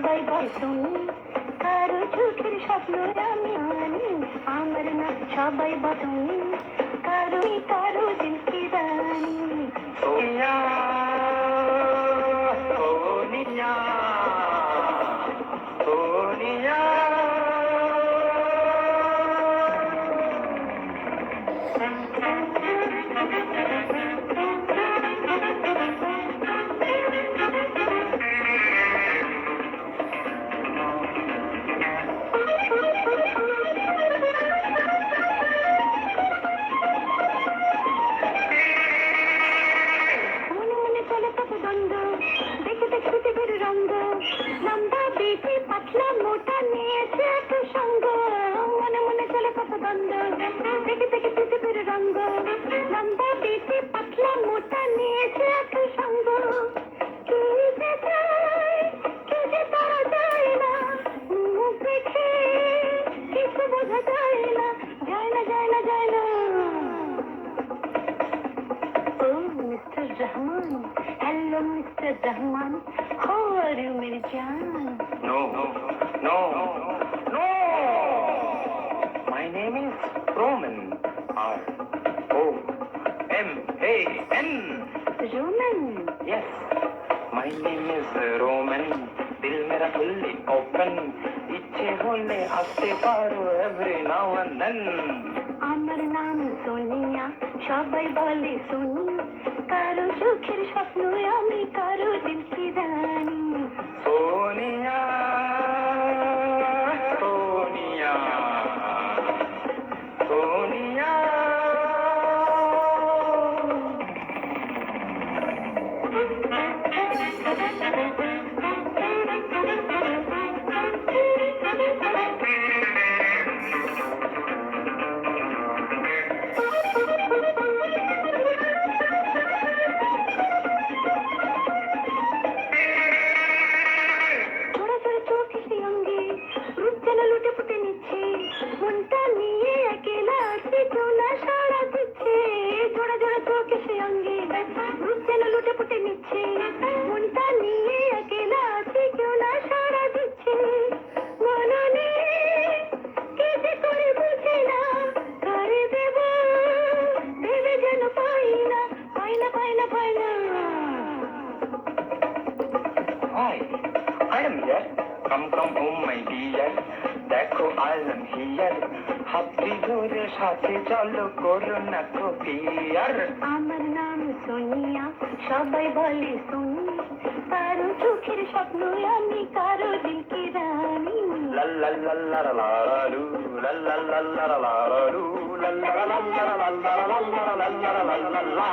সবাই বলে শুনি, কারো চোখের স্বপ্ন আমি আনি। আমার নাম সবাই বলে শুনি, কারো কারো দিল কি রানী। সোনিয়া সোনিয়া সোনিয়া দেখে দেখে পৃথিবীর রঙ্গ, লম্বা বেশি পাতলা মোটা নিয়েছে এক সঙ্গ। মনে মনে চলে কত দ্বন্দ্ব, দেখে দেখে পৃথিবীর রঙ্গ, লম্বা বেশি পাতলা মোটা নিয়েছে এক সঙ্গ। কে যে চায়, কে যে পাওয়া যায় না, মুখ দেখে কিছু বোঝা যায় না, যায় না যায় না যায় না। Mr. Rahman, hello Mr. Rahman, how are you मेरी जान? No, no, no. My name is Roman. R-O-M-A-N. Roman, Yes, my name is Roman. दिल मेरा fully open. इच्छे होले আসতে পারো every now and then. আমার নাম সোনিয়া, সবাই বলে শুনি, কারো চোখের স্বপ্ন আমি, কারো দিল কি রানী। সোনিয়া সোনিয়া সোনিয়া মনটা নিয়ে একেলা আছে, তোলা সারা দিচ্ছে। জোড়া জোড়া চোখে সে অঙ্গে, রূপ যেন লুটে পুটে নিচ্ছে। মনটা নিয়ে একেলা আছে, কেউ না সারা দিচ্ছে। মননে কে যে করে বুঝে না, কারে দেব ভেবে যেন পাই না, পাই না পাই না পাই না। Hi, I am here. Come home, my dear. দেখো I am here. হাতটি ধরে সাথে চলো, করো না কপিয়ার। আমার নাম সোনিয়া, সবাই বলে শুনি, কারো চোখের স্বপ্ন আমি, কারো দিল কি রানী। লা লা লা লা লা লা লু, লা লা লা লা লা লা লু, লা লা লা লা লা লা লা লা লা লা লা লা লা।